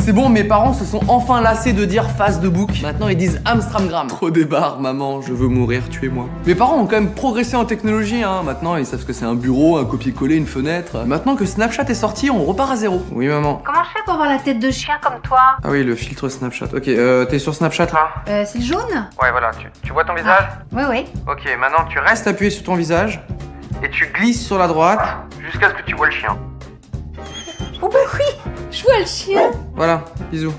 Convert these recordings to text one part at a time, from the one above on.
C'est bon, mes parents se sont enfin lassés de dire face de bouc. Maintenant, ils disent Amstramgram. Trop débarre, maman, je veux mourir, tuez-moi. Mes parents ont quand même progressé en technologie, hein. Maintenant, ils savent ce que c'est un bureau, un copier-coller, une fenêtre. Maintenant que Snapchat est sorti, on repart à zéro. Oui, maman. Comment je fais pour avoir la tête de chien comme toi? Ah oui, le filtre Snapchat. Ok, t'es sur Snapchat là? C'est le jaune? Ouais, voilà, tu vois ton visage? Oui. Ok, maintenant tu restes appuyé sur ton visage et tu glisses sur la droite jusqu'à ce que tu vois le chien. Oh bah oui, je vois le chien. Voilà, bisous.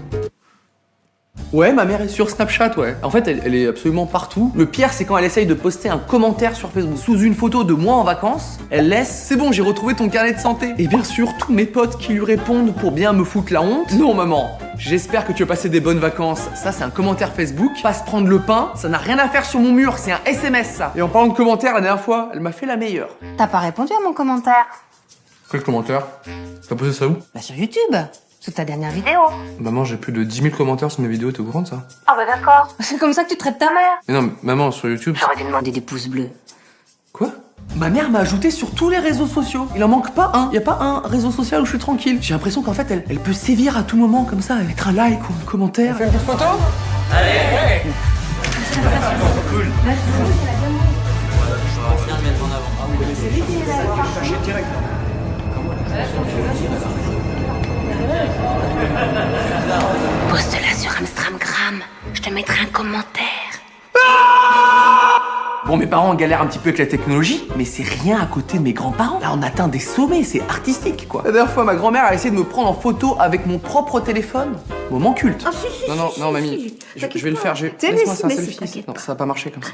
Ouais, ma mère est sur Snapchat, ouais. En fait, elle est absolument partout. Le pire, c'est quand elle essaye de poster un commentaire sur Facebook sous une photo de moi en vacances, elle laisse « C'est bon, j'ai retrouvé ton carnet de santé ». Et bien sûr, tous mes potes qui lui répondent pour bien me foutre la honte. Non, maman, j'espère que tu as passé des bonnes vacances. Ça, c'est un commentaire Facebook. Pas se prendre le pain, ça n'a rien à faire sur mon mur, c'est un SMS, ça. Et en parlant de commentaires, la dernière fois, elle m'a fait la meilleure. T'as pas répondu à mon commentaire? Quel commentaire? T'as posé ça où? Bah sur YouTube, sous ta dernière vidéo. Maman, j'ai plus de 10 000 commentaires sur mes vidéos, t'es au courant de ça? Ah bah d'accord. C'est comme ça que tu traites ta mère. Mais non, maman, sur YouTube... J'aurais dû demander des pouces bleus. Quoi? Ma mère m'a ajouté sur tous les réseaux sociaux. Il en manque pas un. Y a pas un réseau social où je suis tranquille. J'ai l'impression qu'en fait, elle peut sévir à tout moment comme ça, mettre un like ou un commentaire. On fait une petite photo? Allez! Cool. Poste-la sur Amstramgram. Je te mettrai un commentaire. Bon, mes parents galèrent un petit peu avec la technologie, mais c'est rien à côté de mes grands-parents. Là, on atteint des sommets, c'est artistique, quoi. La dernière fois, ma grand-mère a essayé de me prendre en photo avec mon propre téléphone. Moment culte. Ah, si, Non, mamie, je vais le faire. Laisse-moi ça, selfie. Non, ça va pas marcher comme ça.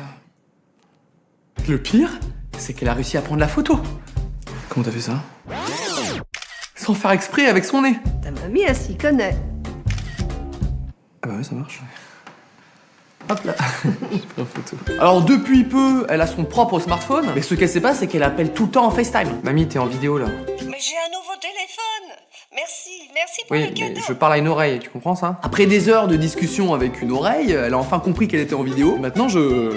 Le pire, c'est qu'elle a réussi à prendre la photo. Comment t'as fait ça? Sans faire exprès avec son nez. Ta mamie, elle s'y connaît. Ah bah ouais, ça marche. Hop là, j'ai pris en photo. Alors depuis peu, elle a son propre smartphone, mais ce qu'elle sait pas, c'est qu'elle appelle tout le temps en FaceTime. Mamie, t'es en vidéo là. Mais j'ai un nouveau téléphone. Merci pour Oui, le mais cadeau. je parle à une oreille, tu comprends ça? Après des heures de discussion avec une oreille, elle a enfin compris qu'elle était en vidéo. Maintenant, je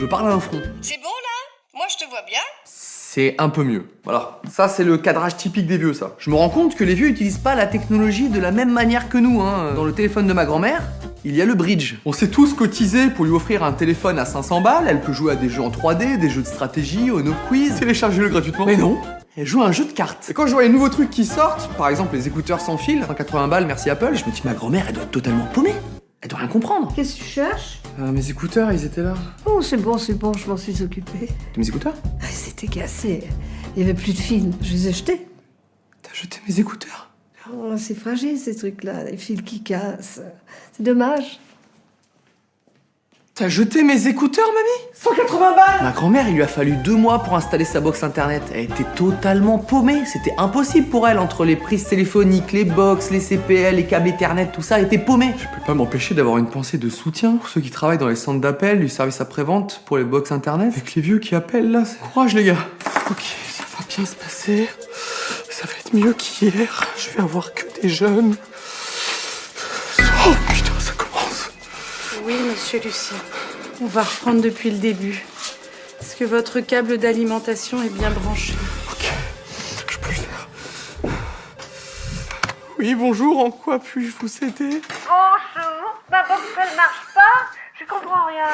parle à un front. C'est bon là? Moi je te vois bien. C'est un peu mieux. Voilà. Ça, c'est le cadrage typique des vieux, ça. Je me rends compte que les vieux utilisent pas la technologie de la même manière que nous, hein. Dans le téléphone de ma grand-mère, il y a le bridge. On s'est tous cotisé pour lui offrir un téléphone à 500 balles. Elle peut jouer à des jeux en 3D, des jeux de stratégie, au no quiz. Téléchargez-le gratuitement. Mais non, elle joue à un jeu de cartes. Et quand je vois les nouveaux trucs qui sortent, par exemple les écouteurs sans fil, 180 balles, merci Apple, je me dis, ma grand-mère, elle doit être totalement paumée. Elle doit rien comprendre. Qu'est-ce que tu cherches? Mes écouteurs, ils étaient là. Oh, c'est bon, je m'en suis occupée. Mes écouteurs? Ah, c'était cassé. Il y avait plus de fils. Je les ai jetés. T'as jeté mes écouteurs? Oh, c'est fragile ces trucs-là, les fils qui cassent. C'est dommage. T'as jeté mes écouteurs, mamie? 180 balles! Ma grand-mère, il lui a fallu 2 mois pour installer sa box internet. Elle était totalement paumée. C'était impossible pour elle entre les prises téléphoniques, les box, les CPL, les câbles Ethernet, tout ça, elle était paumée. Je peux pas m'empêcher d'avoir une pensée de soutien pour ceux qui travaillent dans les centres d'appel, du service après-vente, pour les box internet. Avec les vieux qui appellent là, c'est courage les gars. Ok, ça va bien se passer. Ça va être mieux qu'hier. Je vais avoir que des jeunes. Oh putain, ça commence. Oui, monsieur Lucien. On va reprendre depuis le début. Est-ce que votre câble d'alimentation est bien branché? Ok, je peux le faire. Oui, bonjour, en quoi puis-je vous aider? Bonjour. Ma box, elle marche pas. Je comprends rien.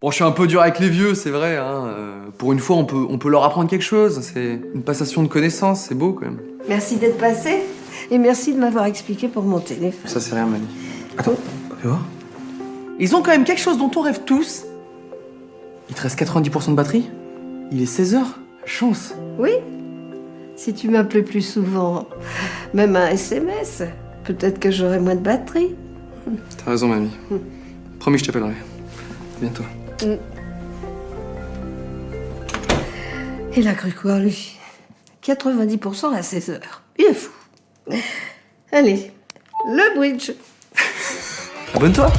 Bon, je suis un peu dur avec les vieux, c'est vrai, hein. Pour une fois, on peut leur apprendre quelque chose. C'est une passation de connaissances, c'est beau quand même. Merci d'être passé. Et merci de m'avoir expliqué pour mon téléphone. Ça, c'est rien, mamie. Attends, fais voir. Ils ont quand même quelque chose dont on rêve tous. Il te reste 90% de batterie? Il est 16h. Chance. Oui. Si tu m'appelais plus souvent, même un SMS, peut-être que j'aurais moins de batterie. T'as raison, mamie. Promis, je t'appellerai. À bientôt. Il a cru quoi, lui? 90% à 16h. Il est fou. Allez, le bridge. Abonne-toi.